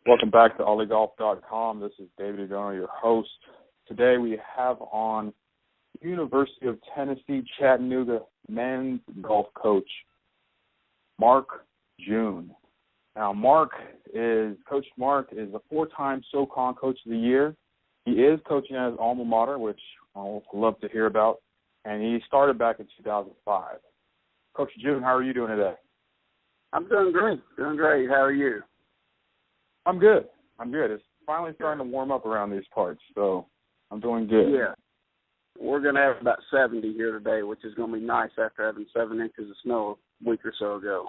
Welcome back to OllieGolf.com. This is David Guhne, your host. Today we have on University of Tennessee, Chattanooga men's golf coach, Mark June. Now, Coach Mark is a 4-time SoCon Coach of the Year. He is coaching at his alma mater, which I'll love to hear about, and he started back in 2005. Coach June, how are you doing today? I'm doing great. How are you? I'm good. It's finally starting to warm up around these parts, so I'm doing good. Yeah. We're going to have about 70 here today, which is going to be nice after having 7 inches of snow a week or so ago.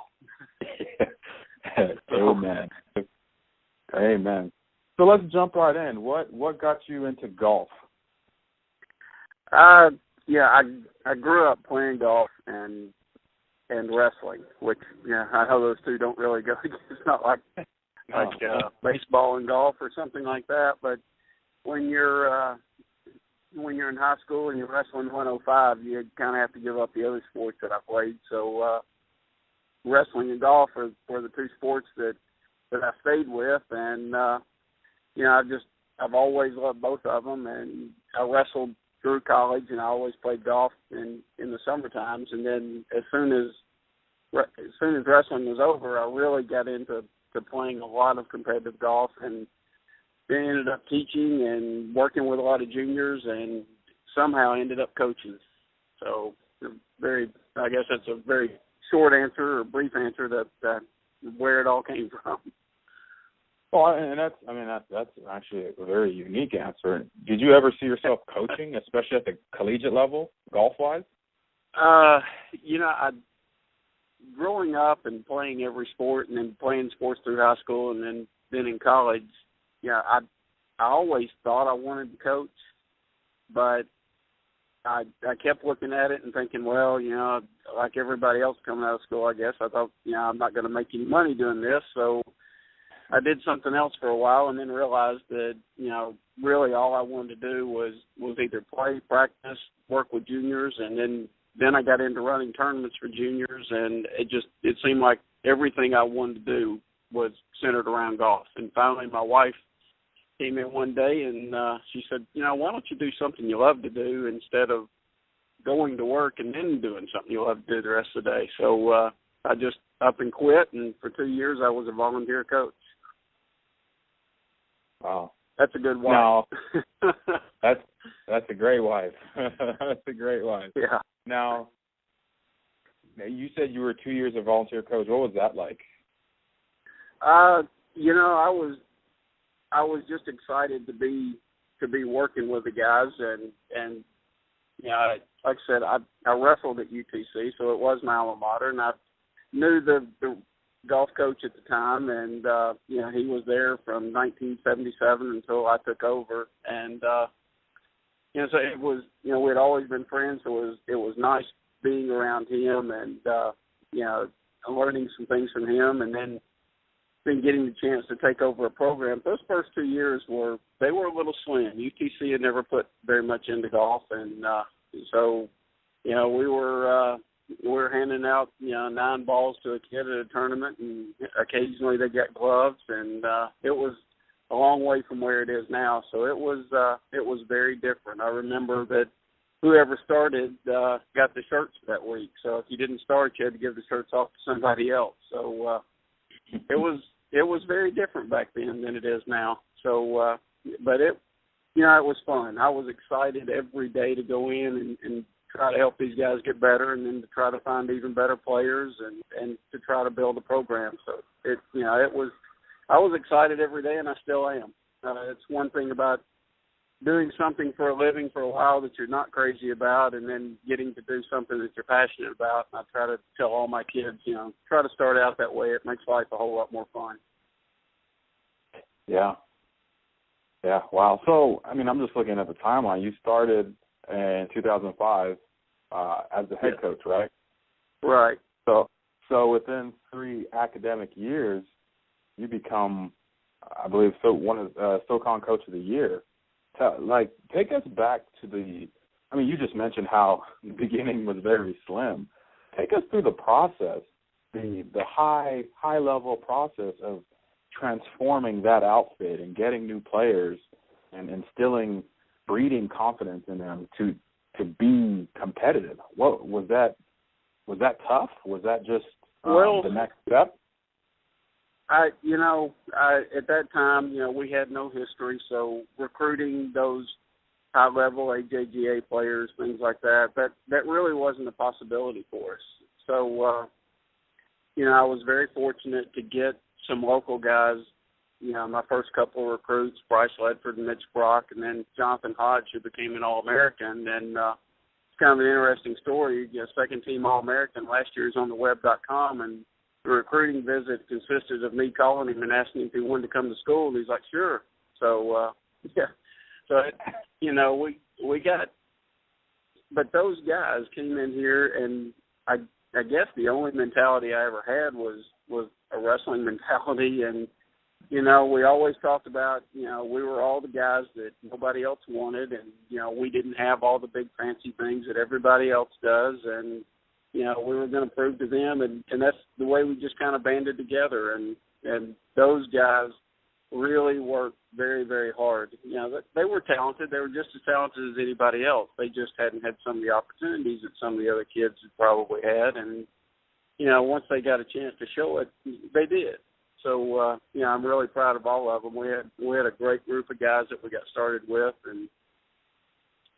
Amen. So let's jump right in. What got you into golf? I grew up playing golf and wrestling, which I know those two don't really go together. It's not like baseball and golf or something like that. But when you're in high school and you're wrestling 105, you kind of have to give up the other sports that I played. So wrestling and golf were the two sports that I stayed with, and I've always loved both of them. And I wrestled through college, and I always played golf in the summer times. And then as soon as wrestling was over, I really got into playing a lot of competitive golf, and then ended up teaching and working with a lot of juniors, and somehow ended up coaching. So I guess that's a very short answer or brief answer that where it all came from. Well, and that's actually a very unique answer. Did you ever see yourself coaching, especially at the collegiate level, golf-wise? Growing up and playing every sport, and then playing sports through high school, and then in college, I always thought I wanted to coach, but I kept looking at it and thinking, well, like everybody else coming out of school, I guess, I thought, I'm not going to make any money doing this, so I did something else for a while, and then realized that, really all I wanted to do was either play, practice, work with juniors, and then I got into running tournaments for juniors, and it seemed like everything I wanted to do was centered around golf. And finally my wife came in one day, and she said, why don't you do something you love to do instead of going to work and then doing something you love to do the rest of the day. So I just up and quit, and for 2 years I was a volunteer coach. Wow. That's a good wife. Now, that's a great wife. That's a great wife. Yeah. Now, you said you were 2 years a volunteer coach. What was that like? I was just excited to be working with the guys, and like I said, I wrestled at UTC, so it was my alma mater, and I knew the golf coach at the time, and he was there from 1977 until I took over, and so it was, we had always been friends, so it was nice being around him, and learning some things from him, and then getting the chance to take over a program. Those first 2 years were a little slim. UTC had never put very much into golf, and so we were handing out 9 balls to a kid at a tournament, and occasionally they got gloves, and it was a long way from where it is now. So it was very different. I remember that whoever started got the shirts that week. So if you didn't start, you had to give the shirts off to somebody else. So it was very different back then than it is now. So, but it was fun. I was excited every day to go in and try to help these guys get better, and then to try to find even better players, and to try to build a program. So I was excited every day, and I still am. It's one thing about doing something for a living for a while that you're not crazy about, and then getting to do something that you're passionate about. And I try to tell all my kids, try to start out that way. It makes life a whole lot more fun. Yeah. Yeah, wow. So, I'm just looking at the timeline. You started in 2005 as the head coach, right? Right. So within 3 academic years, you become, I believe, one of SoCon Coach of the Year. Take us back to you just mentioned how the beginning was very slim. Take us through the process, the high level process of transforming that outfit and getting new players and instilling, breeding confidence in them to be competitive? What was that? Was that tough? Was that just the next step? At that time, we had no history, so recruiting those high-level AJGA players, things like that really wasn't a possibility for us. So, I was very fortunate to get some local guys. My first couple of recruits, Bryce Ledford and Mitch Brock, and then Jonathan Hodge, who became an All-American. And it's kind of an interesting story. Second-team All-American last year is on the web.com, and the recruiting visit consisted of me calling him and asking him if he wanted to come to school, and he's like, sure. So, we got, but those guys came in here, and I guess the only mentality I ever had was a wrestling mentality. And, we always talked about, we were all the guys that nobody else wanted, and, we didn't have all the big fancy things that everybody else does. And, we were going to prove to them, and that's the way we just kind of banded together. And those guys really worked very, very hard. They were talented. They were just as talented as anybody else. They just hadn't had some of the opportunities that some of the other kids had probably had. And, once they got a chance to show it, they did. So, I'm really proud of all of them. We had a great group of guys that we got started with, and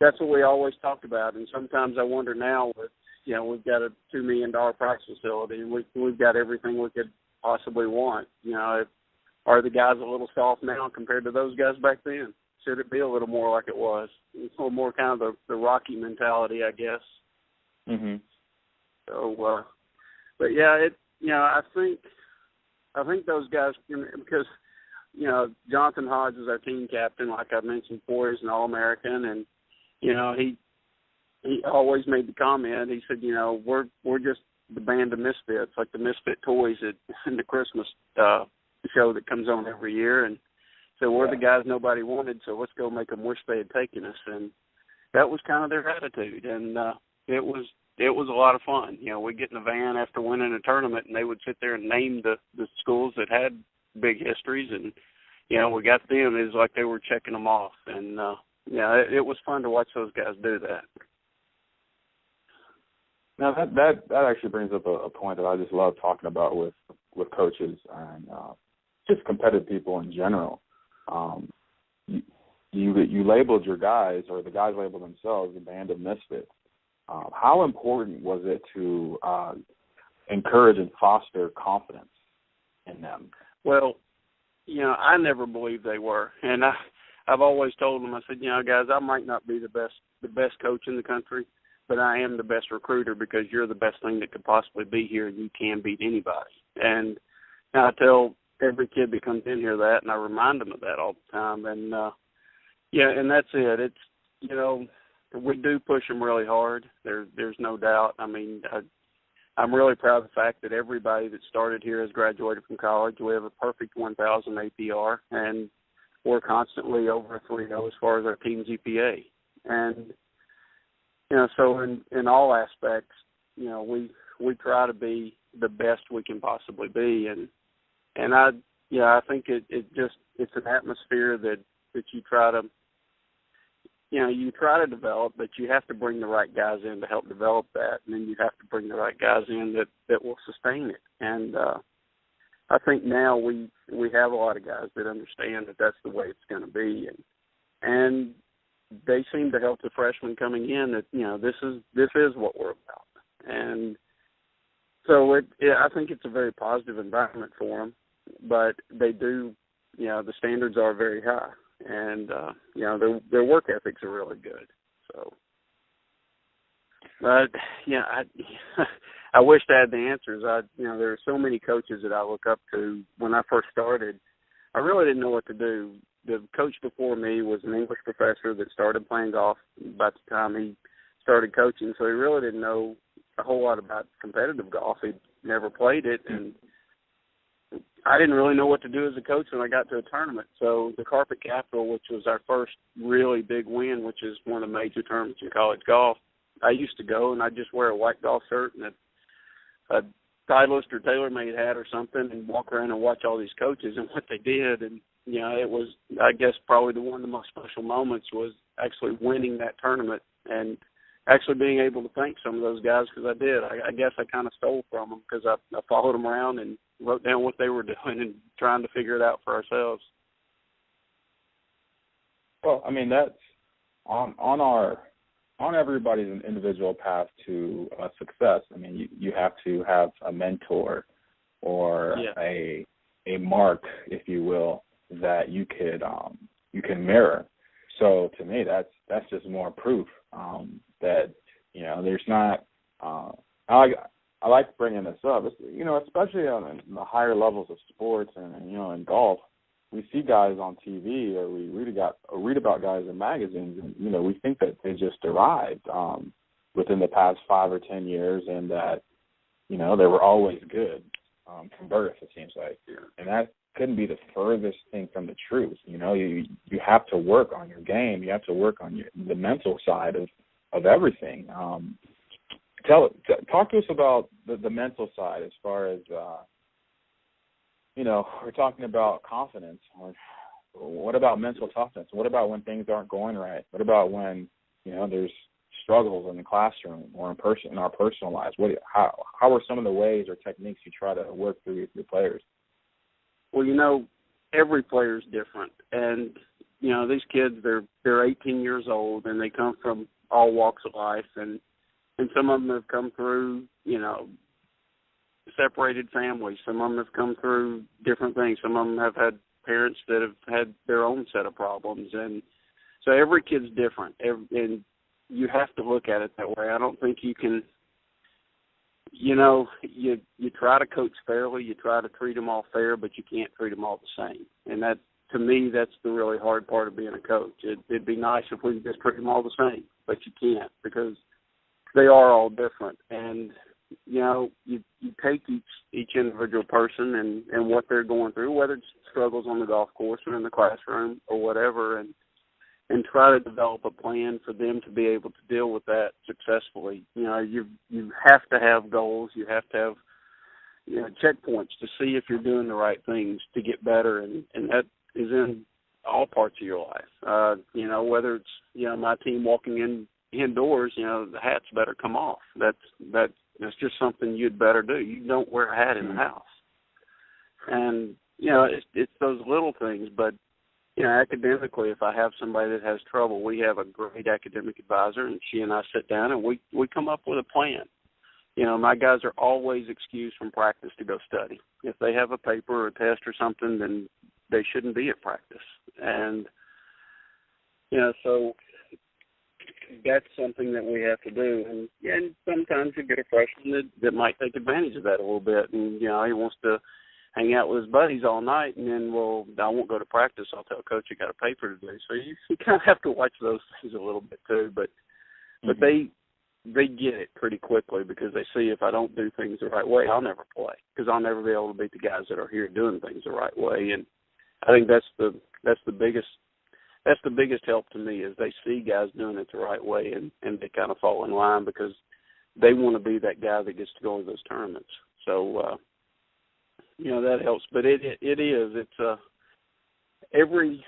that's what we always talked about. And sometimes I wonder now, we've got a $2 million practice facility, and we've got everything we could possibly want. Are the guys a little soft now compared to those guys back then? Should it be a little more like it was? It's a little more kind of the Rocky mentality, I guess. Mm-hmm. So, but yeah, I think those guys, because, Jonathan Hodge is our team captain, like I mentioned before, he's an All-American, and, he always made the comment, he said, we're just the band of misfits, like the misfit toys in the Christmas show that comes on every year. And so we're the guys nobody wanted, so let's go make them wish they had taken us. And that was kind of their attitude. And it was a lot of fun. We'd get in a van after winning a tournament, and they would sit there and name the schools that had big histories. And, we got them. It was like they were checking them off. And, it was fun to watch those guys do that. Now, that actually brings up a point that I just love talking about with coaches and just competitive people in general. You labeled your guys, or the guys labeled themselves, a band of misfits. How important was it to encourage and foster confidence in them? Well, I never believed they were, and I've always told them, I said, guys, I might not be the best coach in the country, but I am the best recruiter because you're the best thing that could possibly be here, and you can beat anybody. And I tell every kid that comes in here that, and I remind them of that all the time. And, and that's it. It's, we do push them really hard. There's no doubt. I mean, I'm really proud of the fact that everybody that started here has graduated from college. We have a perfect 1,000 APR, and we're constantly over a 3.0 as far as our team's GPA. And, so in all aspects, we try to be the best we can possibly be. And I think it's an atmosphere that you try to, you try to develop, but you have to bring the right guys in to help develop that. And then you have to bring the right guys in that will sustain it. And I think now we have a lot of guys that understand that that's the way it's going to be. And they seem to help the freshmen coming in that, this is what we're about. And so I think it's a very positive environment for them, but they do, the standards are very high, and, their work ethics are really good. So, but, I wish I had the answers. There are so many coaches that I look up to. When I first started, I really didn't know what to do. The coach before me was an English professor that started playing golf by the time he started coaching, so he really didn't know a whole lot about competitive golf. He'd never played it, and I didn't really know what to do as a coach when I got to a tournament. So the Carpet Capital, which was our first really big win, which is one of the major tournaments in college golf, I used to go, and I'd just wear a white golf shirt and a Titleist or TaylorMade hat or something and walk around and watch all these coaches and what they did. And, you know, it was, I guess, probably one of the most special moments was actually winning that tournament and actually being able to thank some of those guys, because I did. I guess I kind of stole from them because I followed them around and wrote down what they were doing and trying to figure it out for ourselves. Well, I mean, that's on everybody's individual path to success. I mean, you have to have a mentor or a mark, if you will, that you can mirror. So to me, that's just more proof that, you know, there's not. I like bringing this up. It's, you know, especially on the higher levels of sports and you know, in golf, we see guys on TV or we read about guys in magazines, and you know, we think that they just arrived within the past 5 or 10 years, and that, you know, they were always good from birth, it seems like, and that couldn't be the furthest thing from the truth. You know, you have to work on your game. You have to work on the mental side of everything. Talk to us about the mental side as far as. You know, we're talking about confidence. What about mental toughness? What about when things aren't going right? What about when, you know, there's struggles in the classroom or in our personal lives? How are some of the ways or techniques you try to work through your players? Well, you know, every player is different, and you know, these kids, they're 18 years old and they come from all walks of life, and some of them have come through, you know, separated families. Some of them have come through different things. Some of them have had parents that have had their own set of problems, and so every kid's different, and you have to look at it that way. I don't think you can, you know, you try to coach fairly, you try to treat them all fair, but you can't treat them all the same, and that, to me, that's the really hard part of being a coach. It'd be nice if we could just treat them all the same, but you can't, because they are all different. And you know, you take each individual person and what they're going through, whether it's struggles on the golf course or in the classroom or whatever, and try to develop a plan for them to be able to deal with that successfully. You know, you have to have goals. You have to have, you know, checkpoints to see if you're doing the right things to get better, and that is in all parts of your life. You know, whether it's, you know, my team walking indoors, you know, the hats better come off. That's just something you'd better do. You don't wear a hat in the house. And, you know, it's those little things. But, you know, academically, if I have somebody that has trouble, we have a great academic advisor, and she and I sit down and we come up with a plan. You know, my guys are always excused from practice to go study. If they have a paper or a test or something, then they shouldn't be at practice. And, you know, so that's something that we have to do. And sometimes you get a freshman that might take advantage of that a little bit. And, you know, he wants to hang out with his buddies all night, and then, well, I won't go to practice. I'll tell Coach I got a paper to do. So you kind of have to watch those things a little bit too. But they get it pretty quickly, because they see if I don't do things the right way, I'll never play, because I'll never be able to beat the guys that are here doing things the right way. And I think that's the biggest help to me, is they see guys doing it the right way, and they kind of fall in line, because they want to be that guy that gets to go to those tournaments. So, you know, that helps. But it's every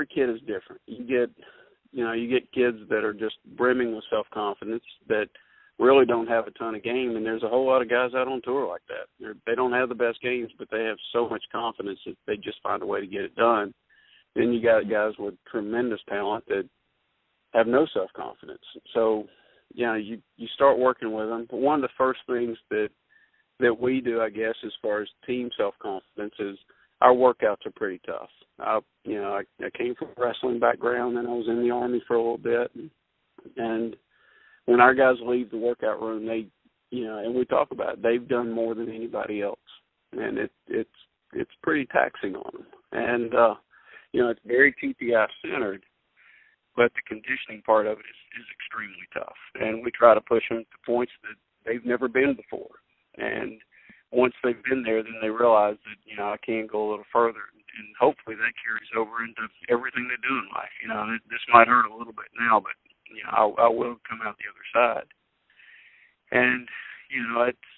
kid is different. You get kids that are just brimming with self-confidence that really don't have a ton of game, and there's a whole lot of guys out on tour like that. They don't have the best games, but they have so much confidence that they just find a way to get it done. Then you got guys with tremendous talent that have no self-confidence. So, you know, you start working with them. But one of the first things that we do, I guess, as far as team self-confidence, is our workouts are pretty tough. I came from a wrestling background, and I was in the Army for a little bit. And when our guys leave the workout room, they, you know, and we talk about it, they've done more than anybody else. And it's pretty taxing on them. And, you know, it's very TPI-centered, but the conditioning part of it is extremely tough. And we try to push them to points that they've never been before. And once they've been there, then they realize that, you know, I can go a little further. And hopefully that carries over into everything they do in life. You know, this might hurt a little bit now, but, you know, I will come out the other side. And, you know, it's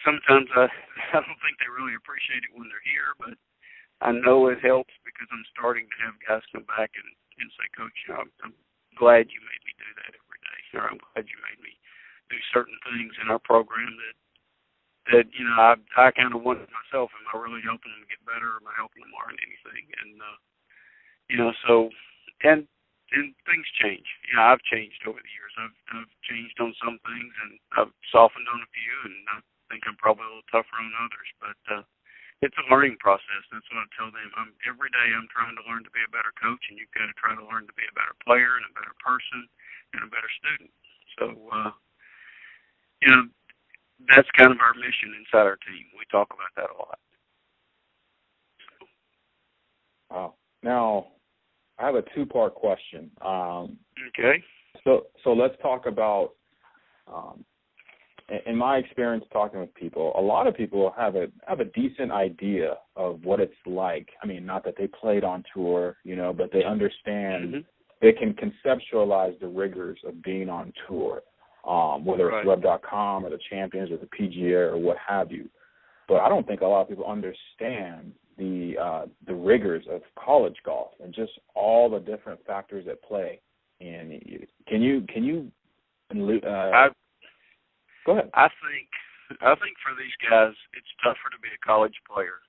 sometimes I don't think they really appreciate it when they're here, but I know it helps because I'm starting to have guys come back and say, Coach, I'm glad you made me do that every day, or I'm glad you made me do certain things in our program that I kind of wondered myself, am I really helping them get better, or am I helping them learn anything? And so and things change. I've changed over the years. I've changed on some things, and I've softened on a few, and I think I'm probably a little tougher on others. But it's a learning process. That's what I tell them. Every day I'm trying to learn to be a better coach, and you've got to try to learn to be a better player and a better person and a better student. So, that's kind of our mission inside our team. We talk about that a lot. Wow. Now, I have a two-part question. Okay. So let's talk about, in my experience talking with people, a lot of people have a decent idea of what it's like. I mean, not that they played on tour, but they understand, they can conceptualize the rigors of being on tour, whether it's Web.com or the Champions or the PGA or what have you. But I don't think a lot of people understand the rigors of college golf and just all the different factors at play. And can you go ahead? I think for these guys, it's tougher to be a college player.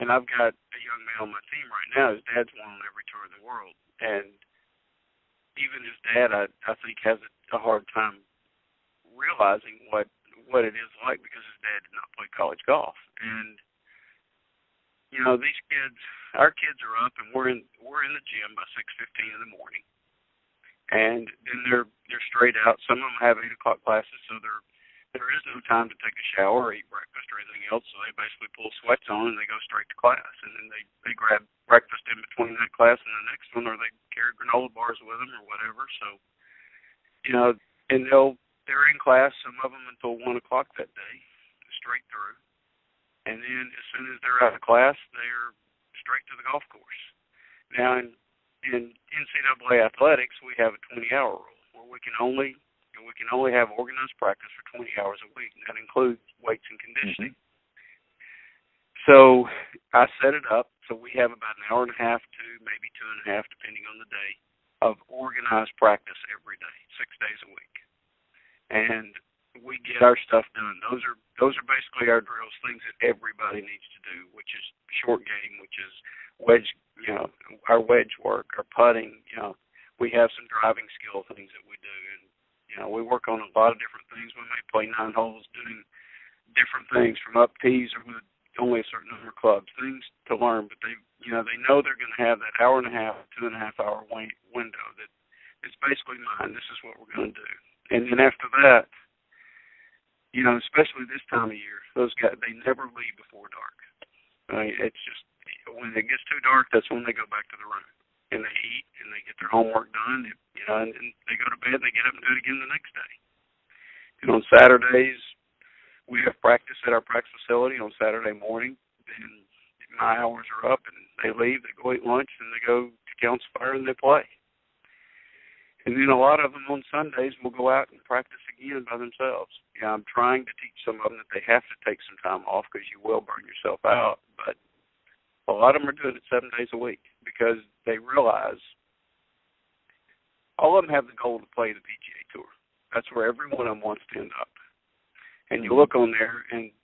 And I've got a young man on my team right now. His dad's won on every tour in the world, and even his dad, I think, has a hard time realizing what it is like because his dad did not play college golf. And these kids, our kids are up, and we're in the gym by 6:15 in the morning, and then they're straight out. Some of them have 8:00 classes, so there is no time to take a shower or eat breakfast or anything else. So they basically pull sweats on and they go straight to class, and then they grab breakfast in between that class and the next one, or they carry granola bars with them or whatever. So and they're in class, some of them until 1:00 that day, straight through. And then as soon as they're out of class, they're straight to the golf course. Now, in NCAA athletics, we have a 20-hour rule where we can only have organized practice for 20 hours a week, and that includes weights and conditioning. So I set it up so we have about an hour and a half to maybe 2.5, depending on the day, of organized practice every day, 6 days a week. And we get our stuff done. Those are basically our drills, things that everybody needs to do, which is short game, which is wedge, our wedge work, our putting. We have some driving skill things that we do, and we work on a lot of different things. We may play 9 holes doing different things from up tees or with only a certain number of clubs, things to learn. But they know they're going to have that hour and a half, 2.5 hour window that it's basically mine. This is what we're going to do. And then after that, especially this time of year, those guys, they never leave before dark. It's just, when it gets too dark, that's when they go back to the room. And they eat, and they get their homework done, and they go to bed, and they get up and do it again the next day. And on Saturdays, we have practice at our practice facility on Saturday morning. Then my hours are up, and they leave, they go eat lunch, and they go to Council Fire, and they play. And then a lot of them on Sundays will go out and practice again by themselves. I'm trying to teach some of them that they have to take some time off because you will burn yourself out. But a lot of them are doing it 7 days a week because they realize all of them have the goal to play the PGA Tour. That's where every one of them wants to end up. And you look on there, and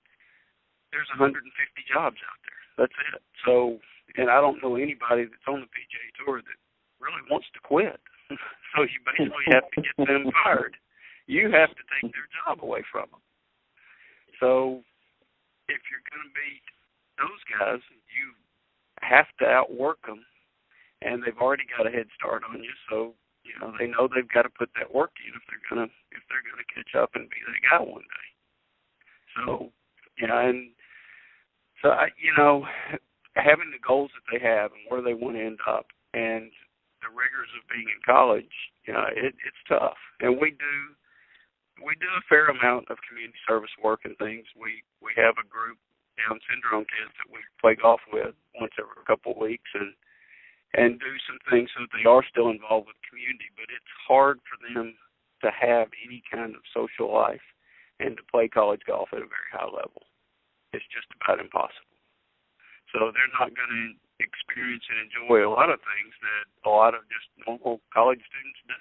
there's 150 jobs out there. That's it. So, and I don't know anybody that's on the PGA Tour that really wants to quit. So you basically have to get them fired. You have to take their job away from them. So if you're going to beat those guys, you have to outwork them, and they've already got a head start on you. So they know they've got to put that work in if they're going to catch up and be that guy one day. So having the goals that they have and where they want to end up, and the rigors of being in college, it's tough. And we do a fair amount of community service work and things. We have a group, Down syndrome kids, that we play golf with once every couple of weeks and do some things so that they are still involved with community. But it's hard for them to have any kind of social life and to play play college golf at a very high level. It's just about impossible. So they're not going to experience and enjoy a lot of things that a lot of just normal college students do.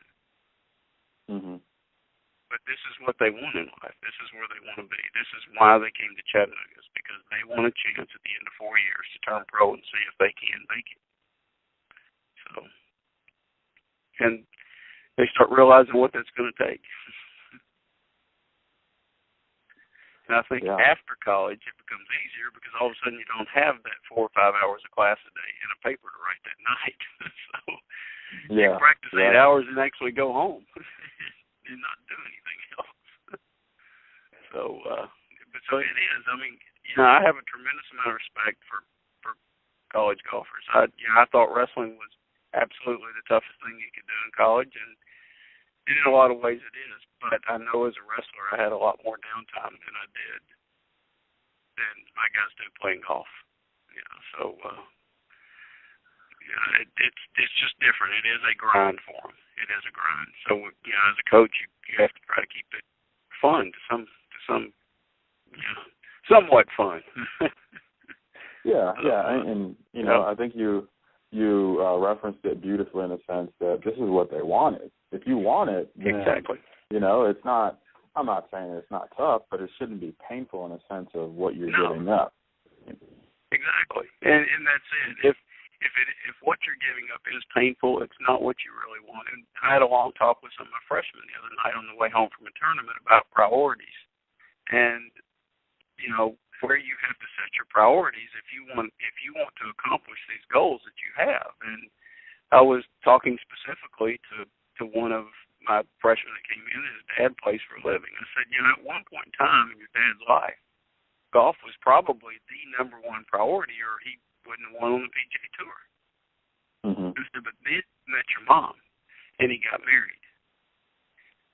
Mm-hmm. But this is what they want in life. This is where they want to be. This is why they came to Chattanooga, because they want a chance at the end of 4 years to turn pro and see if they can make it. So, and they start realizing what that's going to take. And I think after college it becomes easier because all of a sudden you don't have that 4 or 5 hours of class a day and a paper to write that night. So you can practice 8 hours and actually go home and not do anything else. So it is. I mean, I have a tremendous amount of respect for college golfers. I thought wrestling was absolutely the toughest thing you could do in college, and in a lot of ways it is. But I know as a wrestler I had a lot more downtime than my guys do playing golf. So it's just different. It is a grind for them. It is a grind. So as a coach, you have to try to keep it fun to some somewhat fun. And I think you referenced it beautifully in the sense that this is what they wanted. If you want it, then, exactly. It's not. I'm not saying it's not tough, but it shouldn't be painful in a sense of what you're giving up. Exactly, and that's it. If what you're giving up is painful, it's not what you really want. And I had a long talk with some of my freshmen the other night on the way home from a tournament about priorities, and where you have to set your priorities if you want to accomplish these goals that you have. And I was talking specifically to one of my freshmen that came in. His dad plays for a living. I said, at one point in time in your dad's life, golf was probably the number one priority, or he wouldn't have won on the PGA Tour. Mm-hmm. I said, but then he met your mom, and he got married,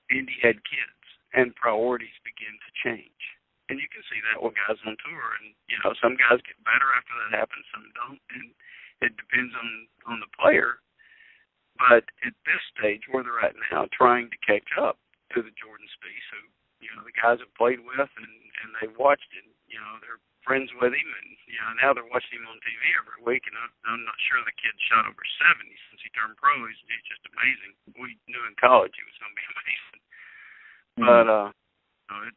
and he had kids, and priorities begin to change. And you can see that with guys on tour. And, some guys get better after that happens, some don't. And it depends on the player. But at this stage, where they're at now, trying to catch up to the Jordan Spieth, who, the guys have played with and they've watched it. They're friends with him. And, now they're watching him on TV every week. And I'm not sure the kid shot over 70 since he turned pro. He's just amazing. We knew in college he was going to be amazing. Mm-hmm. But,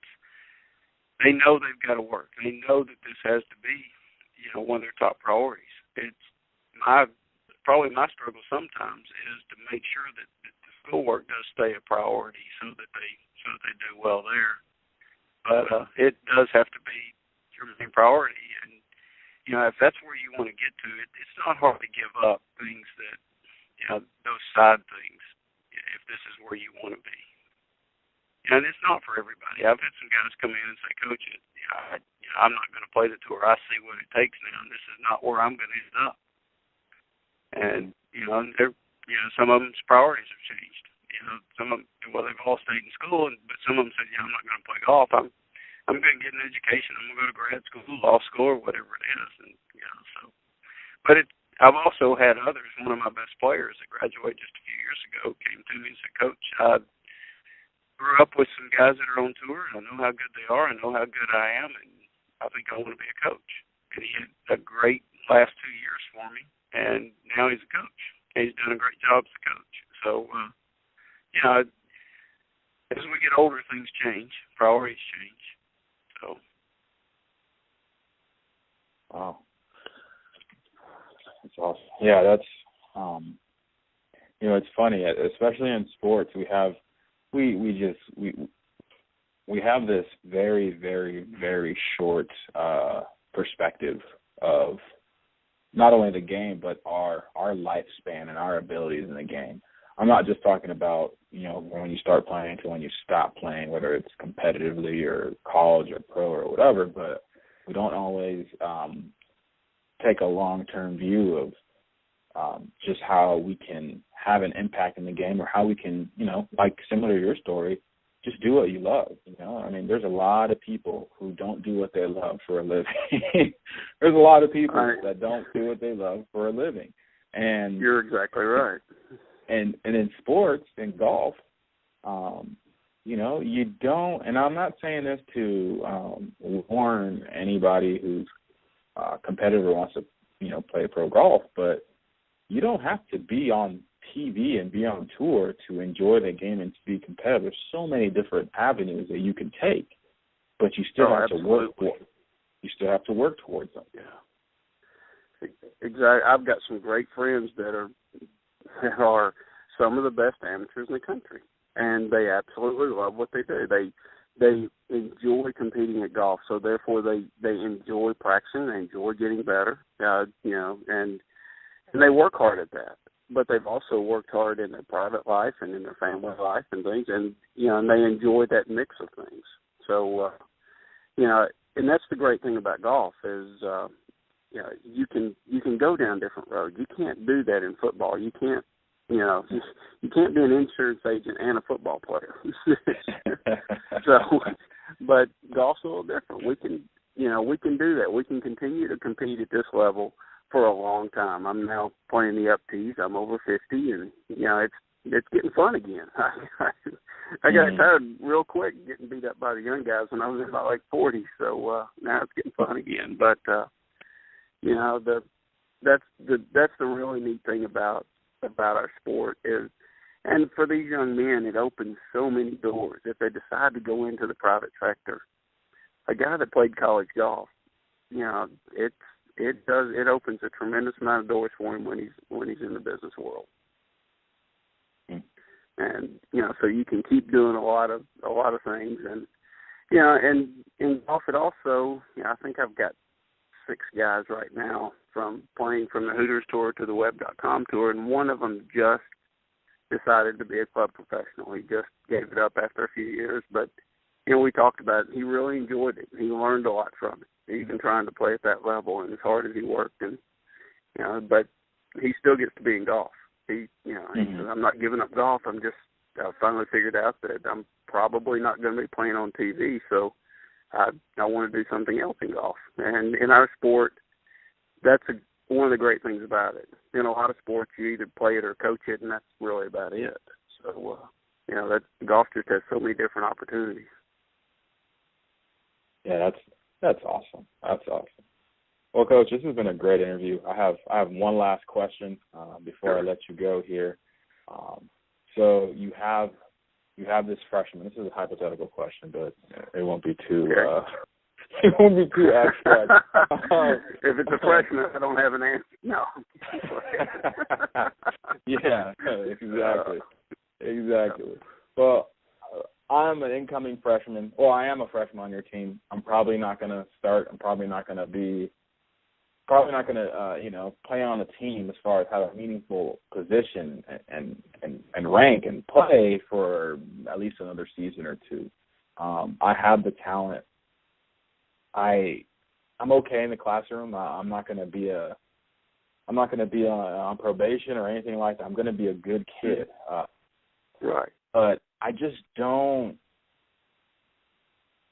they know they've got to work. They know that this has to be, one of their top priorities. It's probably my struggle sometimes is to make sure that the schoolwork does stay a priority so that they do well there. But it does have to be your main priority. And, if that's where you want to get to, it's not hard to give up things that, those side things, if this is where you want to be. And it's not for everybody. I've had some guys come in and say, Coach, I'm not going to play the tour. I see what it takes now, and this is not where I'm going to end up. And, some of them's priorities have changed. Some of them, they've all stayed in school, but some of them said, I'm not going to play golf. I'm going to get an education. I'm going to go to grad school, law school, or whatever it is. And, but I've also had others. One of my best players that graduated just a few years ago came to me and said, Coach, I grew up with some guys that are on tour, and I know how good they are. I know how good I am, and I think I want to be a coach. And he had a great last 2 years for me, and now he's a coach. And he's done a great job as a coach. So, as we get older, things change. Priorities change. So. Wow. That's awesome. Yeah, that's, it's funny, especially in sports, we have this very, very, very short perspective of not only the game but our lifespan and our abilities in the game. I'm not just talking about when you start playing to when you stop playing, whether it's competitively or college or pro or whatever, but we don't always take a long-term view of just how we can have an impact in the game, or how we can, like similar to your story, just do what you love. There's a lot of people who don't do what they love for a living. There's a lot of people that don't do what they love for a living. And you're exactly right. And in sports, in golf, you don't, and I'm not saying this to warn anybody who's competitive or wants to, play pro golf, but you don't have to be on TV and be on tour to enjoy the game and to be competitive. There's so many different avenues that you can take, but you still have to work. You still have to work towards them. Yeah, exactly. I've got some great friends that are some of the best amateurs in the country, and they absolutely love what they do. They enjoy competing at golf, so therefore they enjoy practicing, they enjoy getting better, and they work hard at that. But they've also worked hard in their private life and in their family life and things, and they enjoy that mix of things. So, and that's the great thing about golf is, you can go down different roads. You can't do that in football. You can't. You can't be an insurance agent and a football player. So, but golf's a little different. We can do that. We can continue to compete at this level for a long time. I'm now playing the up tees. I'm over 50, and it's getting fun again. I got tired real quick getting beat up by the young guys when I was about like 40. So now it's getting fun again. But that's the really neat thing about our sport is, and for these young men, it opens so many doors. If they decide to go into the private sector, a guy that played college golf, it opens a tremendous amount of doors for him when he's in the business world. And so you can keep doing a lot of things, and and in golf it also, I think I've got 6 guys right now from playing from the Hooters Tour to the Web.com Tour, and one of them just decided to be a club professional. He just gave it up after a few years, but we talked about it. He really enjoyed it. He learned a lot from it, even trying to play at that level, and as hard as he worked, and but he still gets to be in golf. He said, I'm not giving up golf. I finally figured out that I'm probably not going to be playing on TV, so I want to do something else in golf. And in our sport, that's one of the great things about it. In a lot of sports, you either play it or coach it, and that's really about it. So, that golf just has so many different opportunities. Yeah, that's awesome. That's awesome. Well, Coach, this has been a great interview. I have one last question before I let you go here. So you have this freshman. This is a hypothetical question, but it won't be too it won't be too abstract. If it's a freshman, I don't have an answer. No. Yeah, exactly. Well, I'm an incoming freshman. Well, I am a freshman on your team. I'm probably not going to start. I'm probably not going to play on a team as far as have a meaningful position and rank and play for at least another season or two. I have the talent. I'm okay in the classroom. I'm not going to be on probation or anything like that. I'm going to be a good kid. Right. But I just don't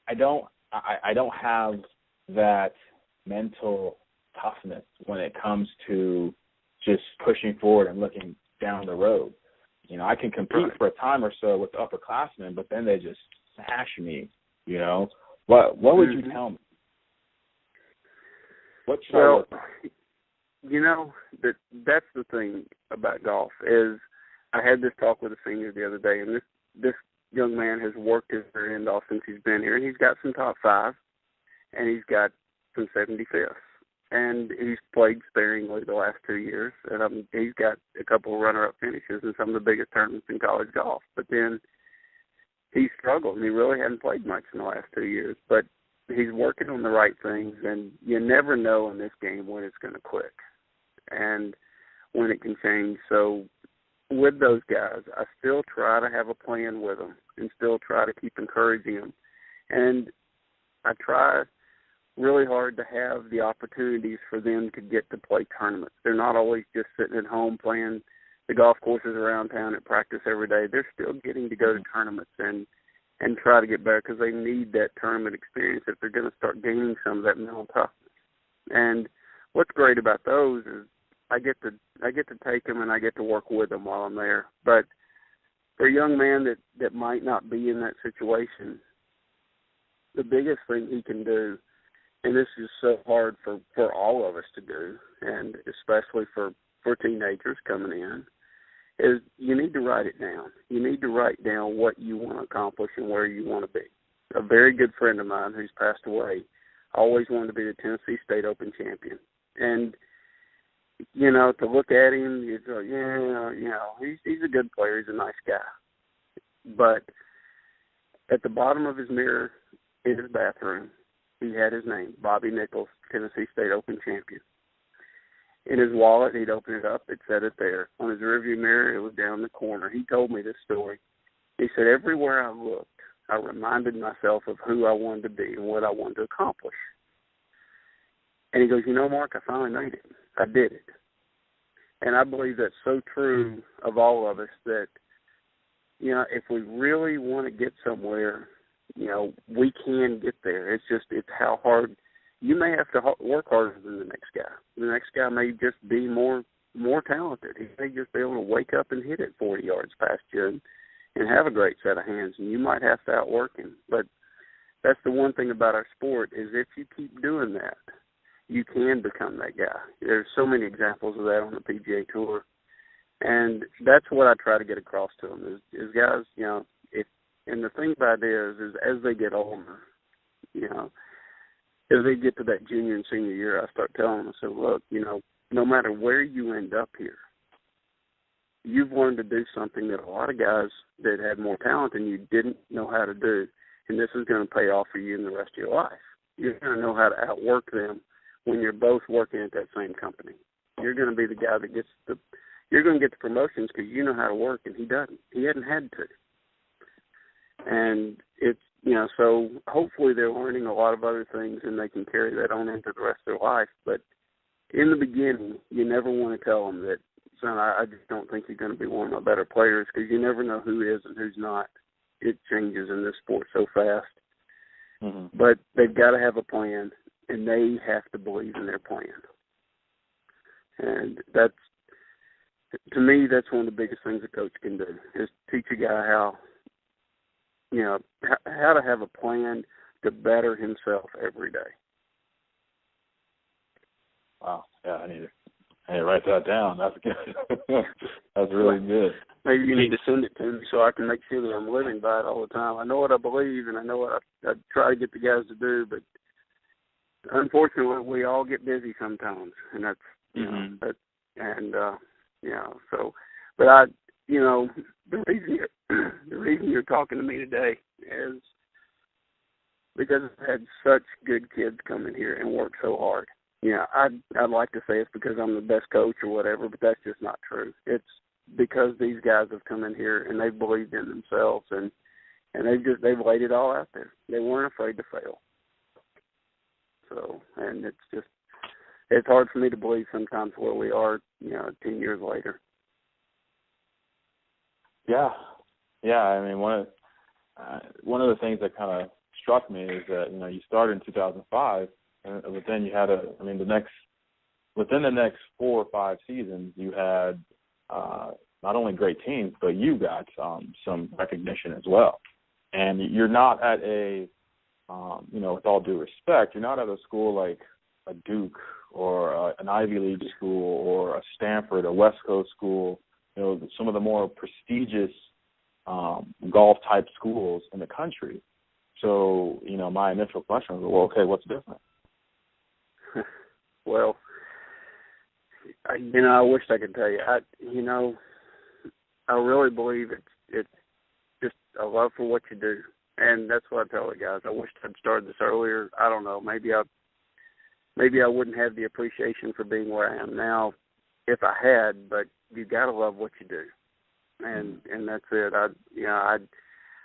have that mental toughness when it comes to just pushing forward and looking down the road. I can compete for a time or so with the upperclassmen, but then they just smash me. What would you tell me? What should I look like? that's the thing about golf is I had this talk with a senior the other day, and this young man has worked his rear end off since he's been here, and he's got some top 5, and he's got some 75ths. And he's played sparingly the last 2 years, and he's got a couple of runner-up finishes in some of the biggest tournaments in college golf. But then he struggled, and he really hadn't played much in the last 2 years. But he's working on the right things, and you never know in this game when it's going to click and when it can change. So with those guys, I still try to have a plan with them and still try to keep encouraging them. And I try really hard to have the opportunities for them to get to play tournaments. They're not always just sitting at home playing the golf courses around town at practice every day. They're still getting to go to tournaments and try to get better because they need that tournament experience if they're going to start gaining some of that mental toughness. And what's great about those is I get to take them and I get to work with them while I'm there. But for a young man that might not be in that situation, the biggest thing he can do, and this is so hard for all of us to do, and especially for teenagers coming in, is you need to write it down. You need to write down what you want to accomplish and where you want to be. A very good friend of mine who's passed away always wanted to be the Tennessee State Open champion. And, you know, to look at him, you go, yeah, you know, he's a good player. He's a nice guy. But at the bottom of his mirror in his bathroom, he had his name, Bobby Nichols, Tennessee State Open champion. In his wallet, he'd open it up, it said it there. On his rearview mirror, it was down in the corner. He told me this story. He said, everywhere I looked, I reminded myself of who I wanted to be and what I wanted to accomplish. And he goes, you know, Mark, I finally made it. I did it. And I believe that's so true of all of us that, you know, if we really want to get somewhere, you know, we can get there. It's how hard. You may have to work harder than the next guy. The next guy may just be more talented. He may just be able to wake up and hit it 40 yards past you and have a great set of hands, and you might have to outwork him. But that's the one thing about our sport is if you keep doing that, you can become that guy. There's so many examples of that on the PGA Tour, and that's what I try to get across to them is guys, you know, and the thing about it is as they get older, you know, as they get to that junior and senior year, I start telling them, I say, look, you know, no matter where you end up here, you've learned to do something that a lot of guys that had more talent than you didn't know how to do, and this is going to pay off for you in the rest of your life. You're going to know how to outwork them when you're both working at that same company. You're going to be the guy that you're going to get the promotions because you know how to work, and he doesn't. He hadn't had to. And it's, you know, so hopefully they're learning a lot of other things and they can carry that on into the rest of their life. But in the beginning, you never want to tell them that, son, I just don't think you're going to be one of my better players because you never know who is and who's not. It changes in this sport so fast. Mm-hmm. But they've got to have a plan, and they have to believe in their plan. And that's, to me, that's one of the biggest things a coach can do is teach a guy how, you know, how to have a plan to better himself every day. Wow. Yeah, I need to write that down. That's good. That's really good. Maybe you need to send it to me so I can make sure that I'm living by it all the time. I know what I believe and I know what I try to get the guys to do, but unfortunately we all get busy sometimes, and that's, you know, you know, so, but you know, the reason you're talking to me today is because I've had such good kids come in here and work so hard. You know, I'd like to say it's because I'm the best coach or whatever, but that's just not true. It's because these guys have come in here and they've believed in themselves and they've laid it all out there. They weren't afraid to fail. So, and it's hard for me to believe sometimes where we are, you know, 10 years later. Yeah. I mean, one of the things that kind of struck me is that, you know, you started in 2005, but then you had within the next 4 or 5 seasons, you had not only great teams, but you got some recognition as well. And you're not at a, you know, with all due respect, you're not at a school like a Duke or an Ivy League school or a Stanford or West Coast school. You know, some of the more prestigious golf-type schools in the country. So, you know, my initial question was, well, okay, what's different? Well, you know, I wish I could tell you. I really believe it's just a love for what you do, and that's what I tell the guys. I wish I'd started this earlier. I don't know. Maybe I wouldn't have the appreciation for being where I am now if I had, but you got to love what you do. And that's it.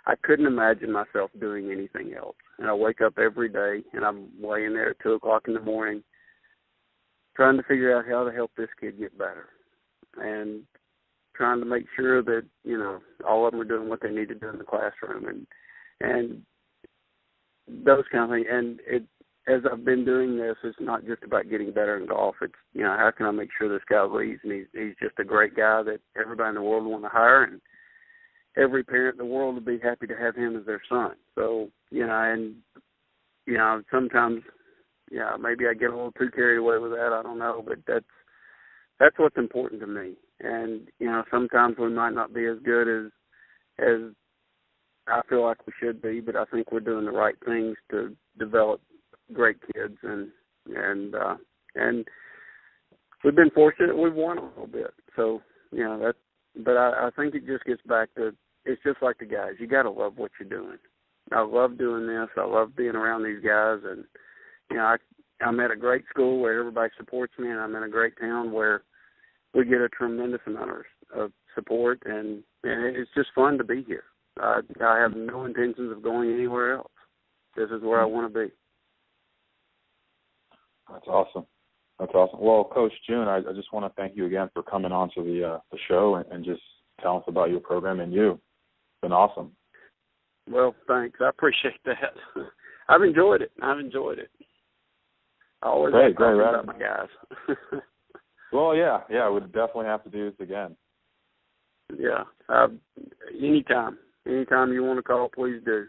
I couldn't imagine myself doing anything else. And I wake up every day and I'm laying there at 2:00 in the morning trying to figure out how to help this kid get better and trying to make sure that, you know, all of them are doing what they need to do in the classroom and those kind of things. And as I've been doing this, it's not just about getting better in golf. It's, you know, how can I make sure this guy leads and he's just a great guy that everybody in the world want to hire, every parent in the world would be happy to have him as their son. So, and, sometimes, maybe I get a little too carried away with that. I don't know, but that's what's important to me. And, sometimes we might not be as good as I feel like we should be, but I think we're doing the right things to develop great kids. And we've been fortunate. We've won a little bit. So, but I think it just gets back to, it's just like the guys. You got to love what you're doing. I love doing this. I love being around these guys. And, I'm at a great school where everybody supports me, and I'm in a great town where we get a tremendous amount of support, and it's just fun to be here. I have no intentions of going anywhere else. This is where I want to be. That's awesome. That's awesome. Well, Coach June, I just want to thank you again for coming on to the show and just telling us about your program and you. It's been awesome. Well, thanks. I appreciate that. I've enjoyed it. I always like talking about my guys. Well, yeah, we'd definitely have to do this again. Yeah, anytime. Anytime you want to call, please do.